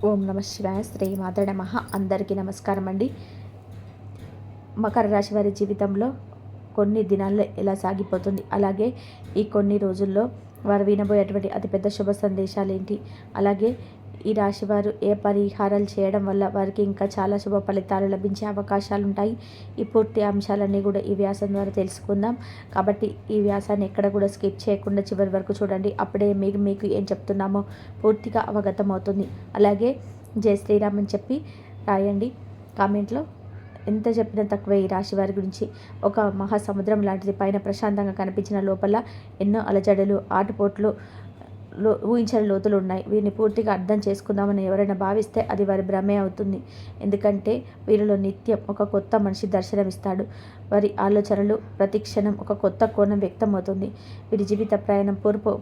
ఓం నమ శివాయ. శ్రీ మాత్రే నమః. అందరికీ నమస్కారం అండి. మకర రాశి వారి జీవితంలో కొన్ని దినాల్లో ఎలా సాగిపోతుంది, అలాగే ఈ కొన్ని రోజుల్లో వారు వినబోయేటువంటి అతిపెద్ద శుభ సందేశాలు ఏంటి, అలాగే ఈ రాశి వారు ఏ పరిహారాలు చేయడం వల్ల వారికి ఇంకా చాలా శుభ ఫలితాలు లభించే అవకాశాలు ఉంటాయి. ఈ పూర్తి అంశాలన్నీ కూడా ఈ వ్యాసం ద్వారా తెలుసుకుందాం. కాబట్టి ఈ వ్యాసాన్ని ఎక్కడ కూడా స్కిప్ చేయకుండా చివరి వరకు చూడండి. అప్పుడే మీకు ఏం చెప్తున్నామో పూర్తిగా అవగతం అవుతుంది. అలాగే జై శ్రీరామ్ అని చెప్పి రాయండి కామెంట్లో. ఎంత చెప్పినా తక్కువే ఈ రాశి వారి గురించి. ఒక మహాసముద్రం లాంటిది పైన ప్రశాంతంగా కనిపించిన లోపల ఎన్నో అలజడులు, ఆటుపోట్లు, ఊహించని లోతులు ఉన్నాయి. వీరిని పూర్తిగా అర్థం చేసుకుందామని ఎవరైనా భావిస్తే అది వారి భ్రమే అవుతుంది. ఎందుకంటే వీరిలో నిత్యం ఒక కొత్త మనిషి దర్శనమిస్తాడు. వారి ఆలోచనలు ప్రతిక్షణం ఒక కొత్త కోణం వ్యక్తమవుతుంది. వీరి జీవిత ప్రయాణం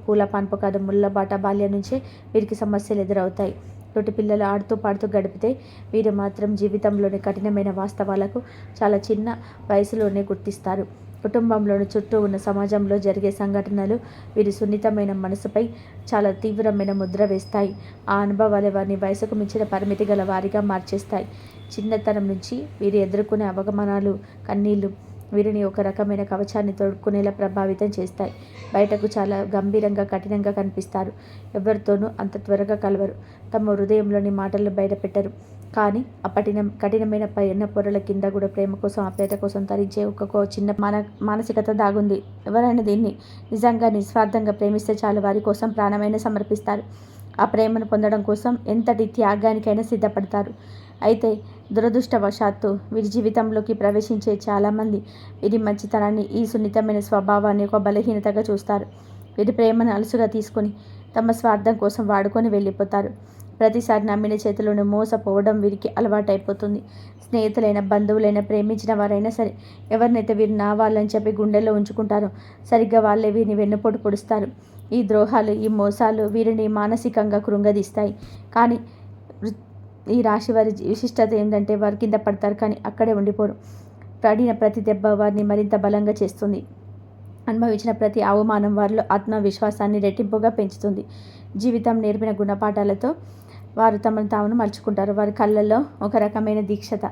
పూల పాన్పు కాదు, ముళ్ళబాట. బాల్యం నుంచే వీరికి సమస్యలు ఎదురవుతాయి. తోటి పిల్లలు ఆడుతూ పాడుతూ గడిపితే వీరు మాత్రం జీవితంలోని కఠినమైన వాస్తవాలకు చాలా చిన్న వయసులోనే గుర్తిస్తారు. కుటుంబంలోని చుట్టూ ఉన్న సమాజంలో జరిగే సంఘటనలు వీరి సున్నితమైన మనసుపై చాలా తీవ్రమైన ముద్ర వేస్తాయి. ఆ అనుభవాలే వారిని వయసుకు మించిన పరిమితి గల వారిగా మార్చేస్తాయి. చిన్నతనం నుంచి వీరు ఎదుర్కొనే అవమానాలు, కన్నీళ్లు వీరిని ఒక రకమైన కవచాన్ని తొడుక్కునేలా ప్రభావితం చేస్తాయి. బయటకు చాలా గంభీరంగా, కఠినంగా కనిపిస్తారు. ఎవరితోనూ అంత త్వరగా కలవరు. తమ హృదయంలోని మాటలు బయట పెట్టరు. కానీ కఠినమైన పైన పొరల కింద కూడా ప్రేమ కోసం, ఆప్యాయత కోసం తరించే ఒక చిన్న మానసికత దాగుంది. ఎవరైనా దీన్ని నిజంగా నిస్వార్థంగా ప్రేమిస్తే చాలు వారి కోసం ప్రాణమైన సమర్పిస్తారు. ఆ ప్రేమను పొందడం కోసం ఎంతటి త్యాగానికైనా సిద్ధపడతారు. అయితే దురదృష్టవశాత్తు వీరి జీవితంలోకి ప్రవేశించే చాలామంది వీరి మంచితనాన్ని, ఈ సున్నితమైన స్వభావాన్ని ఒక బలహీనతగా చూస్తారు. వీరి ప్రేమను అలుసుగా తీసుకొని తమ స్వార్థం కోసం వాడుకొని వెళ్ళిపోతారు. ప్రతిసారి నమ్మిన చేతిలోనే మోసపోవడం వీరికి అలవాటైపోతుంది. స్నేహితులైన, బంధువులైన, ప్రేమించిన వారైనా సరే ఎవరినైతే వీరు నా వాళ్ళని చెప్పి గుండెల్లో ఉంచుకుంటారో సరిగ్గా వాళ్ళే వీరిని వెన్నుపోటు పొడుస్తారు. ఈ ద్రోహాలు, ఈ మోసాలు వీరిని మానసికంగా కృంగదీస్తాయి. కానీ ఈ రాశి వారి విశిష్టత ఏంటంటే వారు కింద పడతారు కానీ అక్కడే ఉండిపోరు. పడిన ప్రతి దెబ్బ వారిని మరింత బలంగా చేస్తుంది. అనుభవించిన ప్రతి అవమానం వారిలో ఆత్మవిశ్వాసాన్ని రెట్టింపుగా పెంచుతుంది. జీవితం నేర్పిన గుణపాఠాలతో వారు తమను తాము మలుచుకుంటారు. వారి కళ్ళల్లో ఒక రకమైన దీక్షత,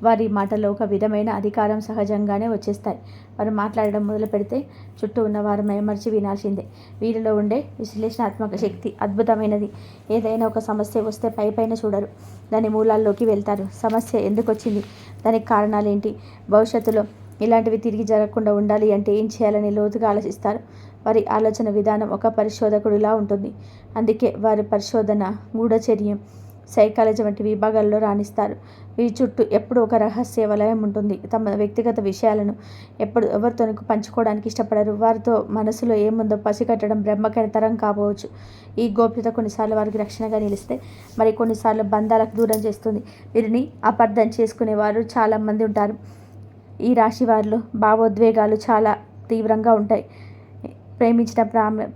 వారి మాటల్లో ఒక విధమైన అధికారం సహజంగానే వచ్చేస్తాయి. వారు మాట్లాడడం మొదలు పెడితే చుట్టూ ఉన్న వారు మైమర్చి వినాల్సిందే. వీరిలో ఉండే విశ్లేషణాత్మక శక్తి అద్భుతమైనది. ఏదైనా ఒక సమస్య వస్తే పైపైన చూడరు, దాని మూలాల్లోకి వెళ్తారు. సమస్య ఎందుకు వచ్చింది, దానికి కారణాలేంటి, భవిష్యత్తులో ఇలాంటివి తిరిగి జరగకుండా ఉండాలి అంటే ఏం చేయాలని లోతుగా ఆలోచిస్తారు. వారి ఆలోచన విధానం ఒక పరిశోధకుడిలా ఉంటుంది. అందుకే వారి పరిశోధన, గూఢచర్యం, సైకాలజీ వంటి విభాగాల్లో రాణిస్తారు. వీరి చుట్టూ ఎప్పుడు ఒక రహస్య వలయం ఉంటుంది. తమ వ్యక్తిగత విషయాలను ఎవరితో పంచుకోవడానికి ఇష్టపడరు. వారితో మనసులో ఏముందో పసిగట్టడం బ్రహ్మకైన తరం కాబోవచ్చు. ఈ గోప్యత కొన్నిసార్లు వారికి రక్షణగా నిలిస్తే మరి కొన్నిసార్లు బంధాలకు దూరం చేస్తుంది. వీరిని అపార్థం చేసుకునేవారు చాలామంది ఉంటారు. ఈ రాశి వారిలో భావోద్వేగాలు చాలా తీవ్రంగా ఉంటాయి. ప్రేమించిన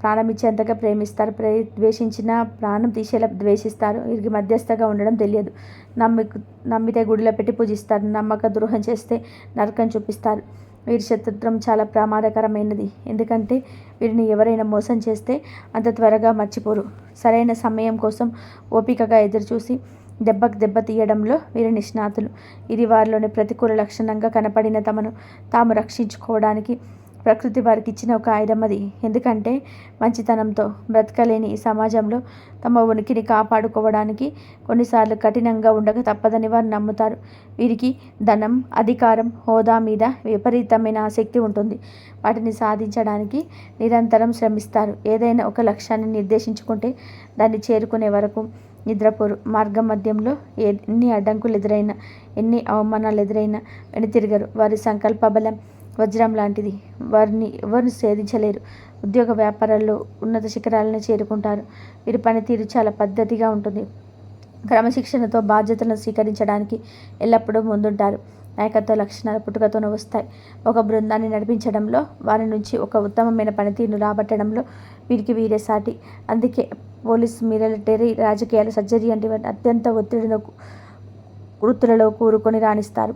ప్రాణం ఇచ్చేంతగా ప్రేమిస్తారు. ద్వేషించిన ప్రాణం తీసేలా ద్వేషిస్తారు. వీరికి మధ్యస్థగా ఉండడం తెలియదు. నమ్మితే గుడిలో పెట్టి పూజిస్తారు. నమ్మక ద్రోహం చేస్తే నరకం చూపిస్తారు. వీరి శత్రుత్వం చాలా ప్రమాదకరమైనది. ఎందుకంటే వీరిని ఎవరైనా మోసం చేస్తే అంత త్వరగా మర్చిపోరు. సరైన సమయం కోసం ఓపికగా ఎదురుచూసి దెబ్బకు దెబ్బ తీయడంలో వీరి నిష్ణాతులు. ఇది వారిలోని ప్రతికూల లక్షణంగా కనపడిన తమను తాము రక్షించుకోవడానికి ప్రకృతి వారికి ఇచ్చిన ఒక ఆయుధం అది. ఎందుకంటే మంచితనంతో బ్రతకలేని ఈ సమాజంలో తమ ఉనికిని కాపాడుకోవడానికి కొన్నిసార్లు కఠినంగా ఉండక తప్పదని వారు నమ్ముతారు. వీరికి ధనం, అధికారం, హోదా మీద విపరీతమైన ఆసక్తి ఉంటుంది. వాటిని సాధించడానికి నిరంతరం శ్రమిస్తారు. ఏదైనా ఒక లక్ష్యాన్ని నిర్దేశించుకుంటే దాన్ని చేరుకునే వరకు నిద్రపోరు. మార్గ మధ్యంలో ఎన్ని అడ్డంకులు ఎదురైనా, ఎన్ని అవమానాలు ఎదురైనా వెనుతిరగరు. వారి సంకల్ప బలం వజ్రం లాంటిది. వారిని ఎవరు ఛేదించలేరు. ఉద్యోగ వ్యాపారాల్లో ఉన్నత శిఖరాలను చేరుకుంటారు. వీరి పనితీరు చాలా పద్ధతిగా ఉంటుంది. క్రమశిక్షణతో బాధ్యతలను స్వీకరించడానికి ఎల్లప్పుడూ ముందుంటారు. నాయకత్వ లక్షణాలు పుట్టుకతోనే వస్తాయి. ఒక బృందాన్ని నడిపించడంలో, వారి నుంచి ఒక ఉత్తమమైన పనితీరును రాబట్టడంలో వీరికి వీరే సాటి. అందుకే పోలీస్, మిలిటరీ, రాజకీయాలు, సర్జరీ వంటి అత్యంత వృత్తులలో కూరుకొని రాణిస్తారు.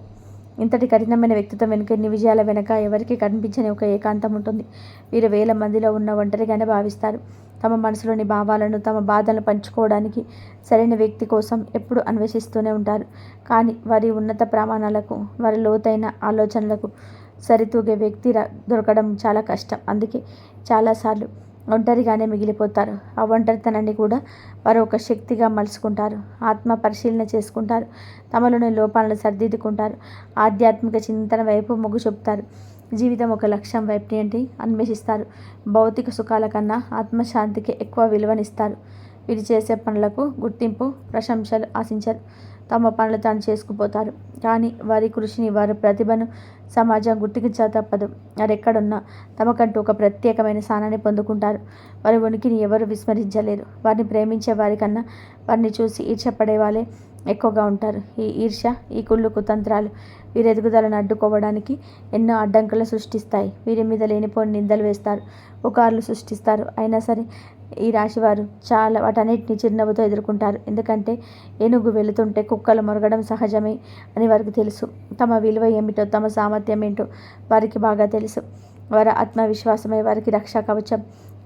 ఇంతటి కఠినమైన వ్యక్తిత్వం వెనుక, ఇన్ని విజయాల వెనుక ఎవరికి కనిపించని ఒక ఏకాంతం ఉంటుంది. వీరు వేల మందిలో ఉన్న ఒంటరిగానే భావిస్తారు. తమ మనసులోని భావాలను, తమ బాధలను పంచుకోవడానికి సరైన వ్యక్తి కోసం ఎప్పుడూ అన్వేషిస్తూనే ఉంటారు. కానీ వారి ఉన్నత ప్రమాణాలకు, వారి లోతైన ఆలోచనలకు సరితూగే వ్యక్తి దొరకడం చాలా కష్టం. అందుకే చాలాసార్లు ఒంటరిగానే మిగిలిపోతారు. ఆ ఒంటరితనాన్ని కూడా వారు ఒక శక్తిగా మలుచుకుంటారు. ఆత్మ పరిశీలన చేసుకుంటారు. తమలోని లోపాలను సరిదిద్దుకుంటారు. ఆధ్యాత్మిక చింతన వైపు మొగ్గు చూపుతారు. జీవితం ఒక లక్ష్యం వైపు అన్వేషిస్తారు. భౌతిక సుఖాల కన్నా ఆత్మశాంతికి ఎక్కువ విలువనిస్తారు. వీరు చేసే పనులకు గుర్తింపు, ప్రశంసలు ఆశించరు. తమ పనులు తాను చేసుకుపోతారు. కానీ వారి కృషిని, వారి ప్రతిభను సమాజం గుర్తించ తప్పదు. వారెక్కడున్నా తమకంటూ ఒక ప్రత్యేకమైన స్థానాన్ని పొందుకుంటారు. వారి ఉనికిని ఎవరు విస్మరించలేరు. వారిని ప్రేమించే వారికన్నా వారిని చూసి ఈర్ష్యపడే వాళ్ళే ఎక్కువగా ఉంటారు. ఈ ఈర్ష్య, ఈ కుళ్ళు కుతంత్రాలు వీరి ఎదుగుదలను అడ్డుకోవడానికి ఎన్నో అడ్డంకులను సృష్టిస్తాయి. వీరి మీద లేనిపోని నిందలు వేస్తారు, పుకార్లు సృష్టిస్తారు. అయినా సరే ఈ రాశివారు వాటన్నిటిని చిరునవ్వుతో ఎదుర్కొంటారు. ఎందుకంటే ఏనుగు వెళుతుంటే కుక్కలు మొరగడం సహజమే అని వారికి తెలుసు. తమ విలువ ఏమిటో, తమ సామర్థ్యం ఏంటో వారికి బాగా తెలుసు. వారి ఆత్మవిశ్వాసమే వారికి రక్షా కవచం.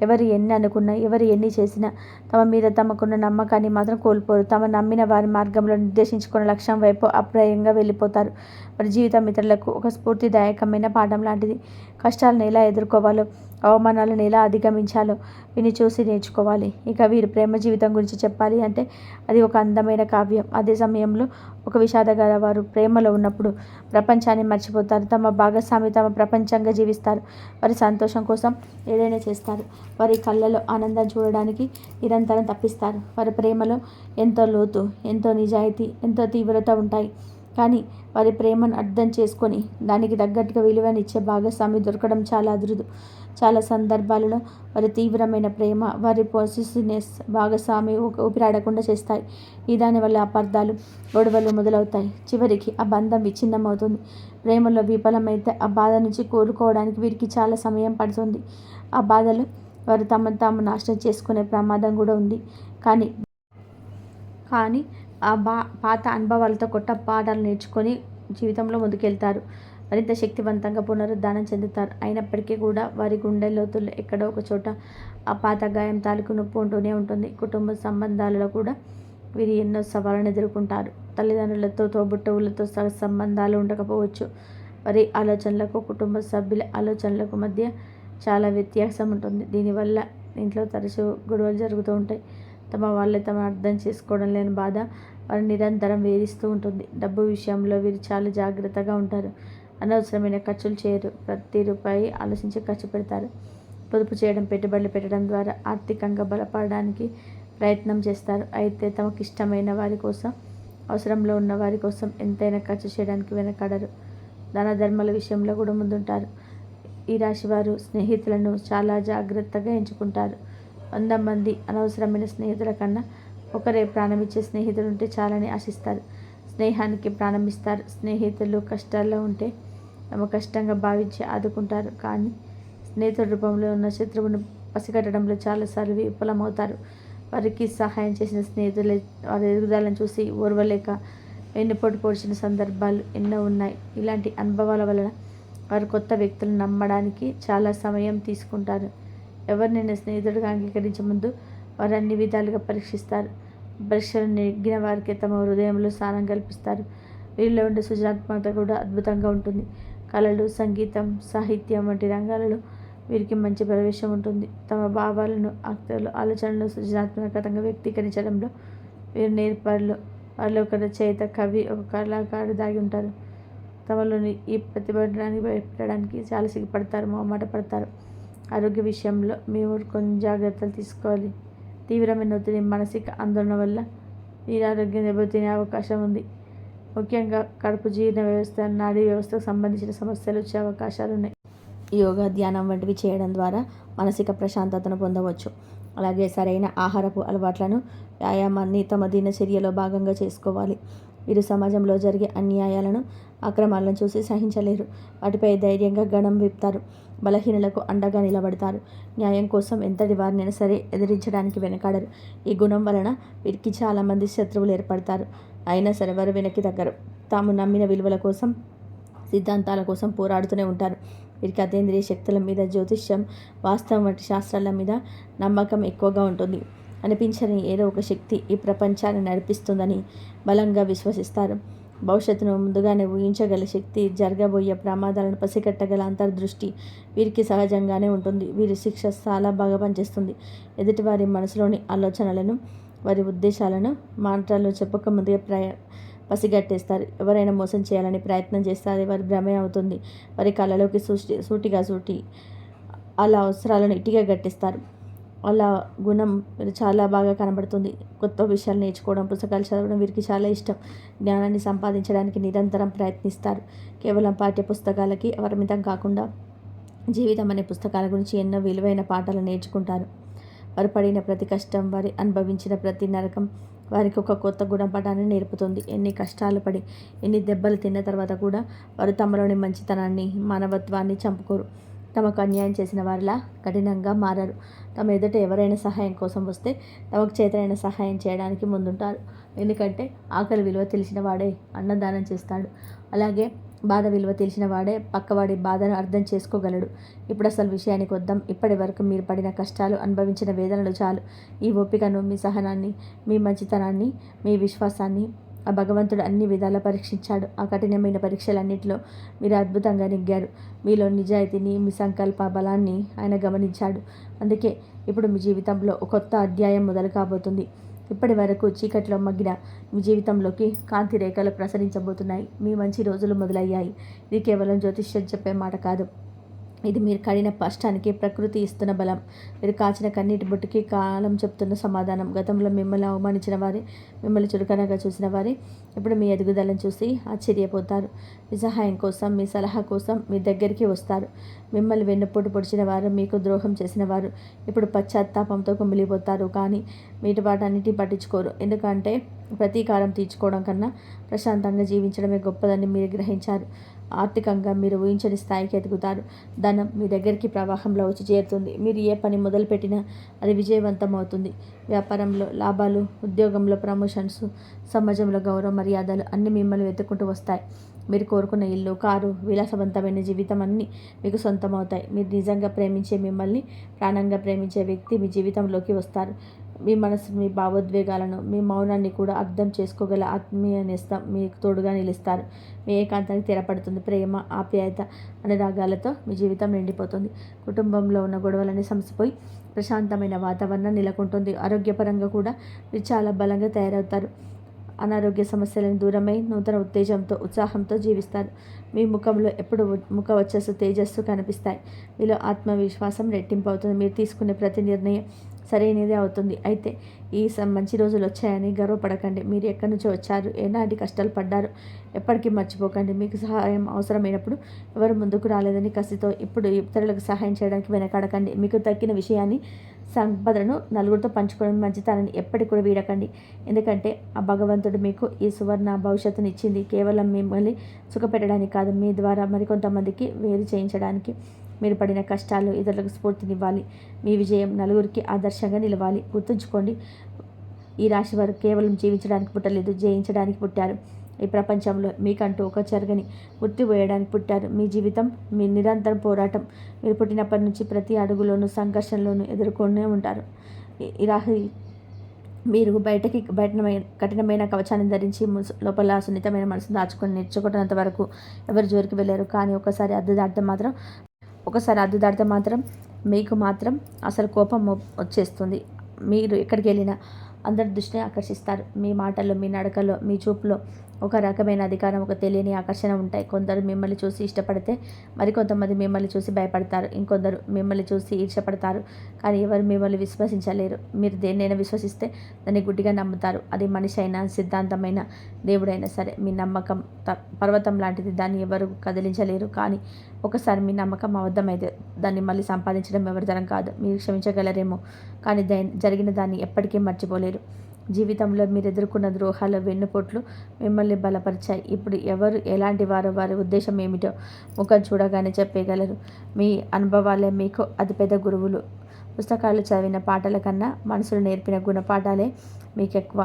ఎవరు ఎన్ని అనుకున్నా, ఎవరు ఎన్ని చేసినా తమ మీద తమకున్న నమ్మకాన్ని మాత్రం కోల్పోరు. తమ నమ్మిన వారి మార్గంలో నిర్దేశించుకున్న లక్ష్యం వైపు అప్రయంగా వెళ్ళిపోతారు. వారి జీవితం ఇతరులకు ఒక స్ఫూర్తిదాయకమైన పాఠం లాంటిది. కష్టాలను ఎలా ఎదుర్కోవాలో, అవమానాలను ఎలా అధిగమించాలో విని చూసి నేర్చుకోవాలి. ఇక వీరి ప్రేమ జీవితం గురించి చెప్పాలి అంటే అది ఒక అందమైన కావ్యం. అదే సమయంలో ఒక విషాదగల వారు ప్రేమలో ఉన్నప్పుడు ప్రపంచాన్ని మర్చిపోతారు. తమ భాగస్వామి తమ ప్రపంచంగా జీవిస్తారు. వారి సంతోషం కోసం ఏదైనా చేస్తారు. వారి కళ్ళలో ఆనందం చూడడానికి నిరంతరం తప్పిస్తారు. వారి ప్రేమలో ఎంతో లోతు, ఎంతో నిజాయితీ, ఎంతో తీవ్రత ఉంటాయి. కానీ వారి ప్రేమను అర్థం చేసుకొని దానికి తగ్గట్టుగా విలువనిచ్చే భాగస్వామి దొరకడం చాలా అరుదు. చాలా సందర్భాలలో వారి తీవ్రమైన ప్రేమ, వారి పొసెసివ్నెస్ భాగస్వామి ఊపిరాడకుండా చేస్తాయి. దానివల్ల అపార్థాలు, గొడవలు మొదలవుతాయి. చివరికి ఆ బంధం విచ్ఛిన్నమవుతుంది. ప్రేమలో విఫలమైతే ఆ బాధ నుంచి కోలుకోవడానికి వీరికి చాలా సమయం పడుతుంది. ఆ బాధలు వారు తమను తాము నాశనం చేసుకునే ప్రమాదం కూడా ఉంది. కానీ ఆ పాత అనుభవాలతో కొత్త పాఠాలు నేర్చుకొని జీవితంలో ముందుకెళ్తారు. మరింత శక్తివంతంగా పునరుద్ధానం చెందుతారు. అయినప్పటికీ కూడా వారి గుండె లోతుల్లో ఎక్కడో ఒక చోట ఆ పాత గాయం తాలూకు నొప్పి ఉంటూనే ఉంటుంది. కుటుంబ సంబంధాలలో కూడా వీరు ఎన్నో సవాళ్ళను ఎదుర్కొంటారు. తల్లిదండ్రులతో, తోబుట్టువులతో సంబంధాలు ఉండకపోవచ్చు. వారి ఆలోచనలకు, కుటుంబ సభ్యుల ఆలోచనలకు మధ్య చాలా వ్యత్యాసం ఉంటుంది. దీనివల్ల ఇంట్లో తరచూ గొడవలు జరుగుతూ ఉంటాయి. తమ వాళ్ళే తమ అర్థం చేసుకోవడం లేని బాధ వారు నిరంతరం వేధిస్తూ ఉంటుంది. డబ్బు విషయంలో వీరు చాలా జాగ్రత్తగా ఉంటారు. అనవసరమైన ఖర్చులు చేయరు. ప్రతి రూపాయి ఆలోచించి ఖర్చు పెడతారు. పొదుపు చేయడం, పెట్టుబడులు పెట్టడం ద్వారా ఆర్థికంగా బలపడడానికి ప్రయత్నం చేస్తారు. అయితే తమకు ఇష్టమైన వారి కోసం, అవసరంలో ఉన్న వారి కోసం ఎంతైనా ఖర్చు చేయడానికి వెనకాడరు. దాన ధర్మాల విషయంలో కూడా ముందుంటారు. ఈ రాశి వారు స్నేహితులను చాలా జాగ్రత్తగా ఎంచుకుంటారు. 100 మంది అనవసరమైన స్నేహితుల కన్నా ఒకరే ప్రాణమిచ్చే స్నేహితులు ఉంటే చాలని ఆశిస్తారు. స్నేహానికి ప్రాణమిస్తారు. స్నేహితులు కష్టాల్లో ఉంటే తమ కష్టంగా భావించి ఆదుకుంటారు. కానీ స్నేహితుల రూపంలో ఉన్న శత్రువును పసిగట్టడంలో చాలాసార్లు విఫలమవుతారు. వారికి సహాయం చేసిన స్నేహితులే వారి ఎదుగుదలను చూసి ఓర్వలేక వెన్నుపోటు పొడిచిన సందర్భాలు ఎన్నో ఉన్నాయి. ఇలాంటి అనుభవాల వలన వారు కొత్త వ్యక్తులను నమ్మడానికి చాలా సమయం తీసుకుంటారు. ఎవరినైనా స్నేహితుడిగా అంగీకరించే ముందు వారు అన్ని విధాలుగా పరీక్షిస్తారు. పరీక్షలు నెగ్గిన వారికి తమ హృదయంలో స్థానం కల్పిస్తారు. వీరిలో ఉండే సృజనాత్మకత కూడా అద్భుతంగా ఉంటుంది. కళలు, సంగీతం, సాహిత్యం వంటి రంగాలలో వీరికి మంచి ప్రవేశం ఉంటుంది. తమ భావాలను, ఆలోచనలను సృజనాత్మకంగా వ్యక్తీకరించడంలో వీరు నేర్పరులు. వారిలో ఒక రచయిత, కవి, ఒక కళాకారుడు దాగి ఉంటారు. తమలోని ఈ ప్రతిభాన్ని పెట్టడానికి చాలా సిగ్గుపడతారు, మొహమాట పడతారు. ఆరోగ్య విషయంలో మేము కొన్ని జాగ్రత్తలు తీసుకోవాలి. తీవ్రమైన ఒత్తిడి, మానసిక ఆందోళన వల్ల వీరి ఆరోగ్యం దెబ్బతినే అవకాశం ఉంది. ముఖ్యంగా కడుపు, జీర్ణ వ్యవస్థ, నాడీ వ్యవస్థకు సంబంధించిన సమస్యలు వచ్చే అవకాశాలు ఉన్నాయి. యోగా, ధ్యానం వంటివి చేయడం ద్వారా మానసిక ప్రశాంతతను పొందవచ్చు. అలాగే సరైన ఆహారపు అలవాట్లను, వ్యాయామాన్ని తమ దినచర్యలో భాగంగా చేసుకోవాలి. వీరు సమాజంలో జరిగే అన్యాయాలను, అక్రమాలను చూసి సహించలేరు. వాటిపై ధైర్యంగా గళం విప్పుతారు. బలహీనులకు అండగా నిలబడతారు. న్యాయం కోసం ఎంతటి వారినైనా సరే ఎదిరించడానికి వెనకాడరు. ఈ గుణం వలన వీరికి చాలామంది శత్రువులు ఏర్పడతారు. అయినా సరే వారు వెనక్కి తగ్గరు. తాము నమ్మిన విలువల కోసం, సిద్ధాంతాల కోసం పోరాడుతూనే ఉంటారు. వీరికి అతీంద్రియ శక్తుల మీద, జ్యోతిష్యం, వాస్తవం వంటి శాస్త్రాల మీద నమ్మకం ఎక్కువగా ఉంటుంది. అనిపించని ఏదో ఒక శక్తి ఈ ప్రపంచాన్ని నడిపిస్తుందని బలంగా విశ్వసిస్తారు. భవిష్యత్తును ముందుగానే ఊహించగల శక్తి, జరగబోయే ప్రమాదాలను పసిగట్టగల అంతర్దృష్టి వీరికి సహజంగానే ఉంటుంది. వీరి శిక్ష చాలా బాగా పనిచేస్తుంది. ఎదుటివారి మనసులోని ఆలోచనలను, వారి ఉద్దేశాలను మాటల్లో చెప్పక ముందుగా పసిగట్టేస్తారు. ఎవరైనా మోసం చేయాలని ప్రయత్నం చేస్తారు, వారి భ్రమే అవుతుంది. వారి కళ్ళలోకి సూటిగా అలా అవసరాలను ఇట్టిగా గట్టిస్తారు. అలా గుణం చాలా బాగా కనబడుతుంది. కొత్త విషయాలు నేర్చుకోవడం, పుస్తకాలు చదవడం వీరికి చాలా ఇష్టం. జ్ఞానాన్ని సంపాదించడానికి నిరంతరం ప్రయత్నిస్తారు. కేవలం పాఠ్య పుస్తకాలకి పరిమితం కాకుండా జీవితం అనే పుస్తకాల గురించి ఎన్నో విలువైన పాఠాలు నేర్చుకుంటారు. వారు పడిన ప్రతి కష్టం, వారి అనుభవించిన ప్రతి నరకం వారికి ఒక కొత్త గుణపాఠాన్ని నేర్పుతుంది. ఎన్ని కష్టాలు పడి, ఎన్ని దెబ్బలు తిన్న తర్వాత కూడా వారు తమలోని మంచితనాన్ని, మానవత్వాన్ని చంపుకోరు. తమకు అన్యాయం చేసిన వారిలా కఠినంగా మారరు. తమ ఎదుట ఎవరైనా సహాయం కోసం వస్తే తమకు చేతనైన సహాయం చేయడానికి ముందుంటారు. ఎందుకంటే ఆకలి విలువ తెలిసిన వాడే అన్నదానం చేస్తాడు. అలాగే బాధ విలువ తెలిసిన వాడే పక్కవాడి బాధను అర్థం చేసుకోగలడు. ఇప్పుడు అసలు విషయానికి వద్దాం. ఇప్పటి వరకు మీరు పడిన కష్టాలు, అనుభవించిన వేదనలు చాలు. ఈ ఓపికను, మీ సహనాన్ని, మీ మంచితనాన్ని, మీ విశ్వాసాన్ని ఆ భగవంతుడు అన్ని విధాలా పరీక్షించాడు. ఆ కఠినమైన పరీక్షలన్నింటిలో మీరు అద్భుతంగా నెగ్గారు. మీలో నిజాయితీని, మీ సంకల్ప బలాన్ని ఆయన గమనించాడు. అందుకే ఇప్పుడు మీ జీవితంలో ఒక కొత్త అధ్యాయం మొదలు కాబోతుంది. ఇప్పటి వరకు చీకట్లో మగ్గిన మీ జీవితంలోకి కాంతి రేఖలు ప్రసరించబోతున్నాయి. మీ మంచి రోజులు మొదలయ్యాయి. ఇది కేవలం జ్యోతిష్యం చెప్పే మాట కాదు. ఇది మీరు కడిన కష్టానికి ప్రకృతి ఇస్తున్న బలం. మీరు కాచిన కన్నీటి బొట్టుకి కాలం చెప్తున్న సమాధానం. గతంలో మిమ్మల్ని అవమానించిన వారే, మిమ్మల్ని చులకనగా చూసిన వారే ఇప్పుడు మీ ఎదుగుదలను చూసి ఆశ్చర్యపోతారు. మీ సహాయం కోసం, మీ సలహా కోసం మీ దగ్గరికి వస్తారు. మిమ్మల్ని వెన్నుపోటు పొడిచిన వారు, మీకు ద్రోహం చేసిన వారు ఇప్పుడు పశ్చాత్తాపంతో కుమిలిపోతారు. కానీ మీరు వాటన్నిటిని పట్టించుకోరు. ఎందుకంటే ప్రతీకారం తీర్చుకోవడం కన్నా ప్రశాంతంగా జీవించడమే గొప్పదని మీరు గ్రహించారు. ఆర్థికంగా మీరు ఊహించని స్థాయికి ఎదుగుతారు. ధనం మీ దగ్గరికి ప్రవాహంలో వచ్చి చేరుతుంది. మీరు ఏ పని మొదలుపెట్టినా అది విజయవంతం అవుతుంది. వ్యాపారంలో లాభాలు, ఉద్యోగంలో ప్రమోషన్స్, సమాజంలో గౌరవ మర్యాదలు అన్నీ మిమ్మల్ని వెతుక్కుంటూ వస్తాయి. మీరు కోరుకున్న ఇల్లు, కారు, విలాసవంతమైన జీవితం అన్నీ మీకు సొంతమవుతాయి. మీరు నిజంగా ప్రేమించే, మిమ్మల్ని ప్రాణంగా ప్రేమించే వ్యక్తి మీ జీవితంలోకి వస్తారు. మీ మనసు, మీ భావోద్వేగాలను, మీ మౌనాన్ని కూడా అర్థం చేసుకోగల ఆత్మీయ నేస్తం మీకు తోడుగా నిలుస్తారు. మీ ఏకాంతానికి తెరపడుతుంది. ప్రేమ, ఆప్యాయత, అనురాగాలతో మీ జీవితం నిండిపోతుంది. కుటుంబంలో ఉన్న గొడవలన్నీ సమసిపోయి ప్రశాంతమైన వాతావరణం నెలకొంటుంది. ఆరోగ్యపరంగా కూడా మీరు చాలా బలంగా తయారవుతారు. అనారోగ్య సమస్యలను దూరమై నూతన ఉత్తేజంతో, ఉత్సాహంతో జీవిస్తారు. మీ ముఖంలో ఎప్పుడు ముఖ వచ్చస్సు, తేజస్సు కనిపిస్తాయి. మీలో ఆత్మవిశ్వాసం రెట్టింపు అవుతుంది. మీరు తీసుకునే ప్రతి నిర్ణయం సరైనదే అవుతుంది. అయితే ఈ మంచి రోజులు వచ్చాయని గర్వపడకండి. మీరు ఎక్కడి నుంచో వచ్చారు, ఎలాంటి కష్టాలు పడ్డారు ఎప్పటికీ మర్చిపోకండి. మీకు సహాయం అవసరమైనప్పుడు ఎవరు ముందుకు రాలేదని కసితో ఇప్పుడు ఇతరులకు సహాయం చేయడానికి వెనకాడకండి. మీకు దక్కిన విషయాన్ని, సంపదను నలుగురితో పంచుకోవడం మంచితనాన్ని ఎప్పటికి కూడా వీడకండి. ఎందుకంటే ఆ భగవంతుడు మీకు ఈ సువర్ణ భవిష్యత్తుని ఇచ్చింది కేవలం మిమ్మల్ని సుఖపెట్టడానికి కాదు, మీ ద్వారా మరికొంతమందికి వేరు చేయించడానికి. మీరు పడిన కష్టాలు ఇతరులకు స్ఫూర్తినివ్వాలి. మీ విజయం నలుగురికి ఆదర్శంగా నిలవాలి. గుర్తుంచుకోండి, ఈ రాశి వారు కేవలం జీవించడానికి పుట్టలేదు, జయించడానికి పుట్టారు. ఈ ప్రపంచంలో మీకంటూ ఒక చెరగని గుర్తు వేయడానికి పుట్టారు. మీ జీవితం మీ నిరంతరం పోరాటం. మీరు పుట్టినప్పటి నుంచి ప్రతి అడుగులోనూ సంఘర్షణలోనూ ఎదుర్కొనే ఉంటారు. ఈ రాశి మీరు బయట కఠినమైన కవచాన్ని ధరించి లోపల సున్నితమైన మనసును దాచుకొని నేర్చుకుంటున్నంత వరకు ఎవరి జోలికి వెళ్ళారు. కానీ ఒకసారి అద్దు దాటితే మాత్రం మీకు మాత్రం అసలు కోపం వచ్చేస్తుంది. మీరు ఎక్కడికి వెళ్ళినా అందరి దృష్టిని ఆకర్షిస్తారు. మీ మాటల్లో, మీ నడకలో, మీ చూపులో ఒక రకమైన అధికారం, ఒక తెలియని ఆకర్షణ ఉంటాయి. కొందరు మిమ్మల్ని చూసి ఇష్టపడితే మరికొంతమంది మిమ్మల్ని చూసి భయపడతారు. ఇంకొందరు మిమ్మల్ని చూసి ఈర్ష్యపడతారు. కానీ ఎవరు మిమ్మల్ని విశ్వసించలేరు. మీరు దేన్నైనా విశ్వసిస్తే దాన్ని గుడ్డిగా నమ్ముతారు. అది మనిషి అయినా, సిద్ధాంతమైన, దేవుడైనా సరే. మీ నమ్మకం పర్వతం లాంటిది, దాన్ని ఎవరు కదిలించలేరు. కానీ ఒకసారి మీ నమ్మకం అబద్ధమైతే దాన్ని మళ్ళీ సంపాదించడం ఎవరి తరం కాదు. మీరు క్షమించగలరేమో, కానీ జరిగిన దాన్ని ఎప్పటికీ మర్చిపోలేరు. జీవితంలో మీరు ఎదుర్కొన్న ద్రోహాల, వెన్నుపోట్లు మిమ్మల్ని బలపరిచాయి. ఇప్పుడు ఎవరు ఎలాంటి వారో, వారి ఉద్దేశం ఏమిటో ముఖం చూడగానే చెప్పగలరు. మీ అనుభవాలే మీకు అతిపెద్ద గురువులు. పుస్తకాలు చదివిన పాఠాల కన్నా మనసులు నేర్పిన గుణపాఠాలే మీకు ఎక్కువ.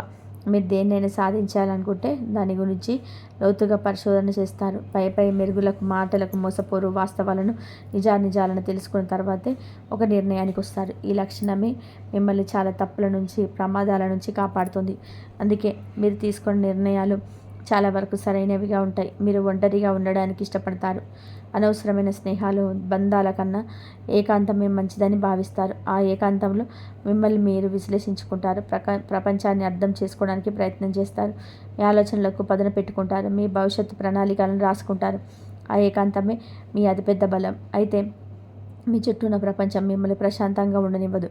మీరు దేన్నైనా సాధించాలనుకుంటే దాని గురించి లోతుగా పరిశోధన చేస్తారు. పై మెరుగులకు, మాటలకు మోసపోరు. వాస్తవాలను, నిజాలను తెలుసుకున్న తర్వాతే ఒక నిర్ణయానికి వస్తారు. ఈ లక్షణమే మిమ్మల్ని చాలా తప్పుల నుంచి, ప్రమాదాల నుంచి కాపాడుతుంది. అందుకే మీరు తీసుకున్న నిర్ణయాలు చాలా వరకు సరైనవిగా ఉంటాయి. మీరు ఒంటరిగా ఉండడానికి ఇష్టపడతారు. అనవసరమైన స్నేహాలు, బంధాల కన్నా ఏకాంతమే మంచిదని భావిస్తారు. ఆ ఏకాంతంలో మిమ్మల్ని మీరు విశ్లేషించుకుంటారు. ప్రపంచాన్ని అర్థం చేసుకోవడానికి ప్రయత్నం చేస్తారు. మీ ఆలోచనలకు పదును పెట్టుకుంటారు. మీ భవిష్యత్తు ప్రణాళికలను రాసుకుంటారు. ఆ ఏకాంతమే మీ అతిపెద్ద బలం. అయితే మీ చుట్టూ ఉన్న ప్రపంచం మిమ్మల్ని ప్రశాంతంగా ఉండనివ్వదు.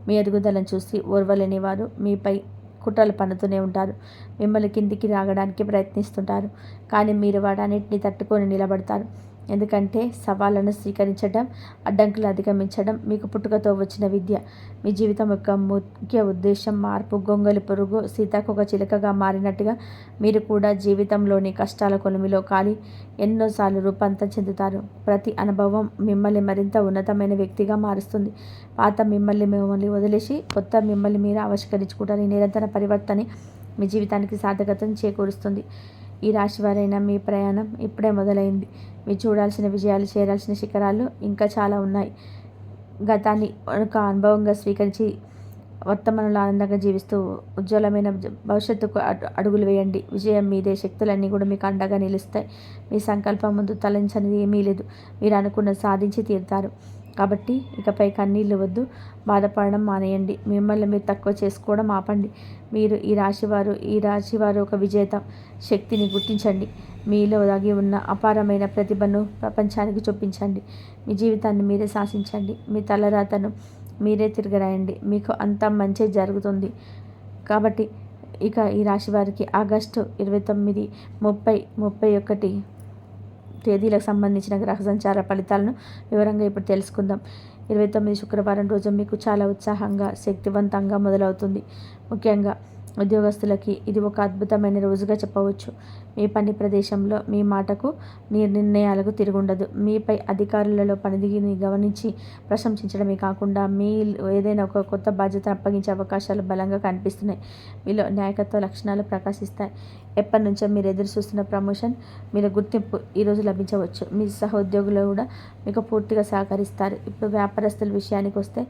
మీ ఎదుగుదలను చూసి ఓర్వలేని వారు మీపై కుట్రలు పన్నుతూనే ఉంటారు. మిమ్మల్ని కిందికి రాగడానికి ప్రయత్నిస్తుంటారు. కానీ మీరు వాటన్నిటిని తట్టుకొని నిలబడతారు. ఎందుకంటే సవాళ్ళను స్వీకరించడం, అడ్డంకులు అధిగమించడం మీకు పుట్టుకతో వచ్చిన విద్య. మీ జీవితం యొక్క ముఖ్య ఉద్దేశం మార్పు. గొంగలి పురుగు సీతాకొక చిలుకగా మారినట్టుగా మీరు కూడా జీవితంలోని కష్టాల కొలిమిలో కాలి ఎన్నోసార్లు రూపాంతరం చెందుతారు. ప్రతి అనుభవం మిమ్మల్ని మరింత ఉన్నతమైన వ్యక్తిగా మారుస్తుంది. పాత మిమ్మల్ని వదిలేసి కొత్త మిమ్మల్ని మీరు ఆవిష్కరించుకుంటారు. ఈ నిరంతర పరివర్తన మీ జీవితానికి సార్థకతను చేకూరుస్తుంది. ఈ రాశివారైన మీ ప్రయాణం ఇప్పుడే మొదలైంది. మీరు చూడాల్సిన విజయాలు, చేరాల్సిన శిఖరాలు ఇంకా చాలా ఉన్నాయి. గతాన్ని ఒక అనుభవంగా స్వీకరించి వర్తమానంలో ఆనందంగా జీవిస్తూ ఉజ్వలమైన భవిష్యత్తుకు అడుగులు వేయండి. విజయం మీదే. శక్తులన్నీ కూడా మీకు అండగా నిలుస్తాయి. మీ సంకల్పం ముందు తలంచనిది ఏమీ లేదు. మీరు అనుకున్నది సాధించి తీరుతారు. కాబట్టి ఇకపై కన్నీళ్ళు వద్దు, బాధపడడం మానేయండి. మిమ్మల్ని మీరు తక్కువ చేసుకోవడం ఆపండి. మీరు ఈ రాశివారు ఒక విజేత శక్తిని గుర్తించండి. మీలో దాగి ఉన్న అపారమైన ప్రతిభను ప్రపంచానికి చూపించండి. మీ జీవితాన్ని మీరే శాసించండి. మీ తలరాతను మీరే తిరగరాయండి. మీకు అంతా మంచి జరుగుతుంది. కాబట్టి ఇక ఈ రాశి వారికి ఆగస్టు 29, 30, 31 తేదీలకు సంబంధించిన గ్రహ సంచార ఫలితాలను వివరంగా ఇప్పుడు తెలుసుకుందాం. 29 శుక్రవారం రోజు మీకు చాలా ఉత్సాహంగా, శక్తివంతంగా మొదలవుతుంది. ముఖ్యంగా ఉద్యోగస్తులకి ఇది ఒక అద్భుతమైన రోజుగా చెప్పవచ్చు. మీ పని ప్రదేశంలో మీ మాటకు, నిర్ణయాలకు తిరుగుండదు. మీపై అధికారులలో పనితీరుని గమనించి ప్రశంసించడమే కాకుండా ఏదైనా ఒక కొత్త బాధ్యతను అప్పగించే అవకాశాలు బలంగా కనిపిస్తున్నాయి. మీలో నాయకత్వ లక్షణాలు ప్రకాశిస్తాయి. ఎప్పటి నుంచో మీరు ఎదురు చూస్తున్న ప్రమోషన్, మీరు గుర్తింపు ఈరోజు లభించవచ్చు. మీ సహోద్యోగులు కూడా మీకు పూర్తిగా సహకరిస్తారు. ఇప్పుడు వ్యాపారస్తుల విషయానికి వస్తే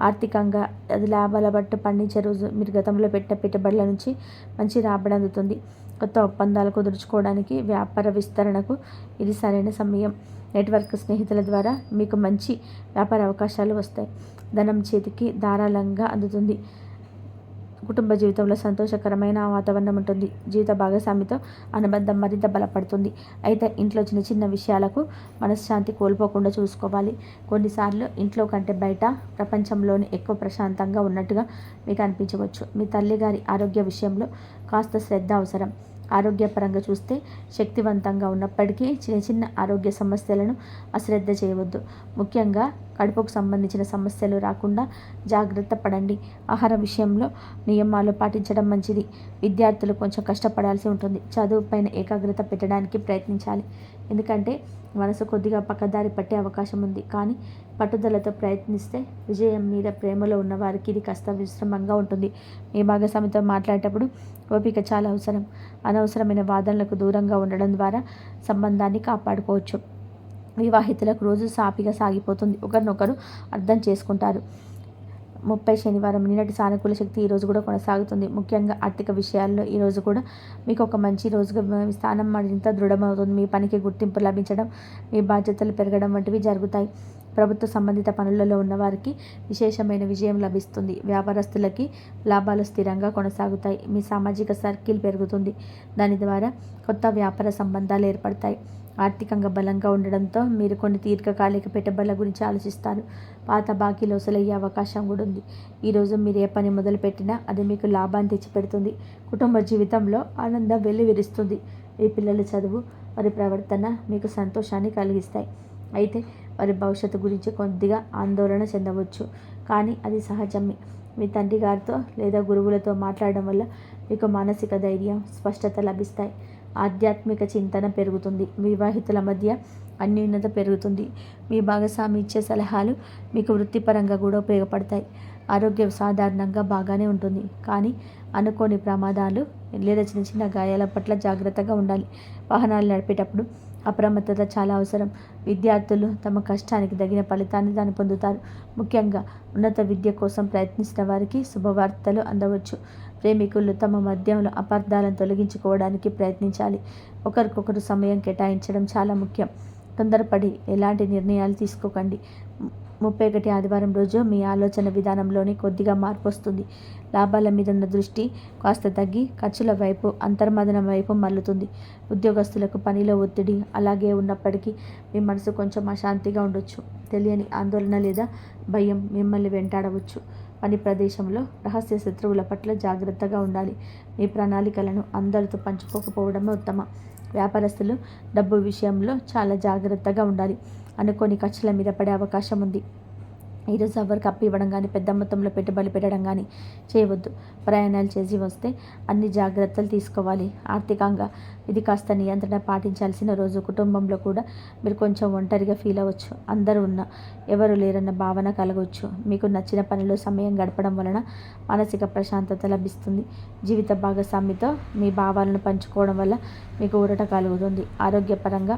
ఆర్థికంగా అది లాభాల బట్టు పండించే రోజు. మీరు గతంలో పెట్టిన పెట్టుబడుల నుంచి మంచి రాబడి అందుతుంది. కొత్త ఒప్పందాలు కుదుర్చుకోవడానికి, వ్యాపార విస్తరణకు ఇది సరైన సమయం. నెట్వర్క్ స్నేహితుల ద్వారా మీకు మంచి వ్యాపార అవకాశాలు వస్తాయి. ధనం చేతికి ధారాళంగా అందుతుంది. కుటుంబ జీవితంలో సంతోషకరమైన వాతావరణం ఉంటుంది. జీవిత భాగస్వామితో అనుబంధం మరింత బలపడుతుంది. అయితే ఇంట్లో చిన్న చిన్న విషయాలకు మనశ్శాంతి కోల్పోకుండా చూసుకోవాలి. కొన్నిసార్లు ఇంట్లో కంటే బయట ప్రపంచంలోనే ఎక్కువ ప్రశాంతంగా ఉన్నట్టుగా మీకు అనిపించవచ్చు. మీ తల్లిగారి ఆరోగ్య విషయంలో కాస్త శ్రద్ధ అవసరం. ఆరోగ్యపరంగా చూస్తే శక్తివంతంగా ఉన్నప్పటికీ చిన్న చిన్న ఆరోగ్య సమస్యలను అశ్రద్ధ చేయవద్దు. ముఖ్యంగా కడుపుకు సంబంధించిన సమస్యలు రాకుండా జాగ్రత్త పడండి. ఆహార విషయంలో నియమాలు పాటించడం మంచిది. విద్యార్థులు కొంచెం కష్టపడాల్సి ఉంటుంది. చదువు పైన ఏకాగ్రత పెట్టడానికి ప్రయత్నించాలి. ఎందుకంటే మనసు కొద్దిగా పక్కదారి పట్టే అవకాశం ఉంది. కానీ పట్టుదలతో ప్రయత్నిస్తే విజయం మీద ప్రేమలో ఉన్న వారికి ఇది కాస్త విశ్రమంగా ఉంటుంది. మీ భాగస్వామితో మాట్లాడేటప్పుడు ఓపిక చాలా అవసరం. అనవసరమైన వాదనలకు దూరంగా ఉండడం ద్వారా సంబంధాన్ని కాపాడుకోవచ్చు. వివాహితులకు రోజు సాఫీగా సాగిపోతుంది. ఒకరినొకరు అర్థం చేసుకుంటారు. 30 శనివారం నిన్నటి సానుకూల శక్తి ఈరోజు కూడా కొనసాగుతుంది. ముఖ్యంగా ఆర్థిక విషయాల్లో ఈరోజు కూడా మీకు ఒక మంచి రోజుగా స్థానం మరింత దృఢమవుతుంది. మీ పనికి గుర్తింపు లభించడం, మీ బాధ్యతలు పెరగడం వంటివి జరుగుతాయి. ప్రభుత్వ సంబంధిత పనులలో ఉన్నవారికి విశేషమైన విజయం లభిస్తుంది. వ్యాపారస్తులకి లాభాలు స్థిరంగా కొనసాగుతాయి. మీ సామాజిక సర్కిల్ పెరుగుతుంది. దాని ద్వారా కొత్త వ్యాపార సంబంధాలు ఏర్పడతాయి. ఆర్థికంగా బలంగా ఉండడంతో మీరు కొన్ని దీర్ఘకాలిక పెట్టుబడుల గురించి ఆలోచిస్తారు. పాత బాకీలు వసూలయ్యే అవకాశం కూడా ఉంది. ఈరోజు మీరు ఏ పని మొదలుపెట్టినా అది మీకు లాభాన్ని తెచ్చిపెడుతుంది. కుటుంబ జీవితంలో ఆనందం వెల్లివిరుస్తుంది. మీ పిల్లల చదువు, వారి ప్రవర్తన మీకు సంతోషాన్ని కలిగిస్తాయి. అయితే వారి భవిష్యత్తు గురించి కొద్దిగా ఆందోళన చెందవచ్చు. కానీ అది సహజమే. మీ తండ్రి గారితో లేదా గురువులతో మాట్లాడడం వల్ల మీకు మానసిక ధైర్యం, స్పష్టత లభిస్తాయి. ఆధ్యాత్మిక చింతన పెరుగుతుంది. వివాహితుల మధ్య అన్యోన్యత పెరుగుతుంది. మీ భాగస్వామి ఇచ్చే సలహాలు మీకు వృత్తిపరంగా కూడా ఉపయోగపడతాయి. ఆరోగ్యం సాధారణంగా బాగానే ఉంటుంది, కానీ అనుకోని ప్రమాదాలు లేదా చిన్న చిన్న గాయాల పట్ల జాగ్రత్తగా ఉండాలి. వాహనాలు నడిపేటప్పుడు అప్రమత్తత చాలా అవసరం. విద్యార్థులు తమ కష్టానికి తగిన ఫలితాన్ని దాన్ని పొందుతారు. ముఖ్యంగా ఉన్నత విద్య కోసం ప్రయత్నిస్తున్న వారికి శుభవార్తలు అందవచ్చు. ప్రేమికులు తమ మధ్యంలో అపార్థాలను తొలగించుకోవడానికి ప్రయత్నించాలి. ఒకరికొకరు సమయం కేటాయించడం చాలా ముఖ్యం. తొందరపడి ఎలాంటి నిర్ణయాలు తీసుకోకండి. 31 ఆదివారం రోజు మీ ఆలోచన విధానంలోని కొద్దిగా మార్పు వస్తుంది. లాభాల మీద ఉన్న దృష్టి కాస్త తగ్గి ఖర్చుల వైపు, అంతర్మదనం వైపు మల్లుతుంది. ఉద్యోగస్తులకు పనిలో ఒత్తిడి అలాగే ఉన్నప్పటికీ మీ మనసు కొంచెం అశాంతిగా ఉండొచ్చు. తెలియని ఆందోళన లేదా భయం మిమ్మల్ని వెంటాడవచ్చు. పని ప్రదేశంలో రహస్య శత్రువుల పట్ల జాగ్రత్తగా ఉండాలి. మీ ప్రణాళికలను అందరితో పంచుకోకపోవడమే ఉత్తమం. వ్యాపారస్తులు డబ్బు విషయంలో చాలా జాగ్రత్తగా ఉండాలి. అనుకోని ఖర్చుల మీద పడే అవకాశం ఉంది. ఈరోజు ఎవరికి అప్పు ఇవ్వడం కానీ, పెద్ద మొత్తంలో పెట్టుబడులు పెట్టడం కానీ చేయవద్దు. ప్రయాణాలు చేసి వస్తే అన్ని జాగ్రత్తలు తీసుకోవాలి. ఆర్థికంగా ఇది కాస్త నియంత్రణ పాటించాల్సిన రోజు. కుటుంబంలో కూడా మీరు కొంచెం ఒంటరిగా ఫీల్ అవ్వచ్చు. అందరూ ఉన్నా ఎవరు లేరన్న భావన కలగవచ్చు. మీకు నచ్చిన పనిలో సమయం గడపడం వలన మానసిక ప్రశాంతత లభిస్తుంది. జీవిత భాగస్వామితో మీ భావాలను పంచుకోవడం వల్ల మీకు ఊరట కలుగుతుంది. ఆరోగ్యపరంగా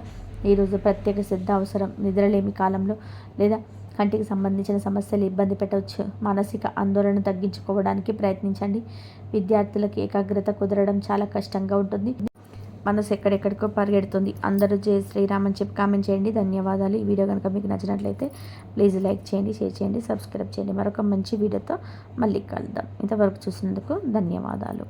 ఈరోజు ప్రత్యేక శ్రద్ధ అవసరం. నిద్రలేమి కాలంలో లేదా కంటికి సంబంధించిన సమస్యలు ఇబ్బంది పెట్టవచ్చు. మానసిక ఆందోళన తగ్గించుకోవడానికి ప్రయత్నించండి. విద్యార్థులకు ఏకాగ్రత కుదరడం చాలా కష్టంగా ఉంటుంది. మనసు ఎక్కడెక్కడికో పరిగెడుతుంది. అందరూ జై శ్రీరామ్ అని చెప్పి కామెంట్ చేయండి. ధన్యవాదాలు. ఈ వీడియో కనుక మీకు నచ్చినట్లయితే ప్లీజ్ లైక్ చేయండి, షేర్ చేయండి, సబ్స్క్రైబ్ చేయండి. మరొక మంచి వీడియోతో మళ్ళీ కలుద్దాం. ఇంతవరకు చూసినందుకు ధన్యవాదాలు.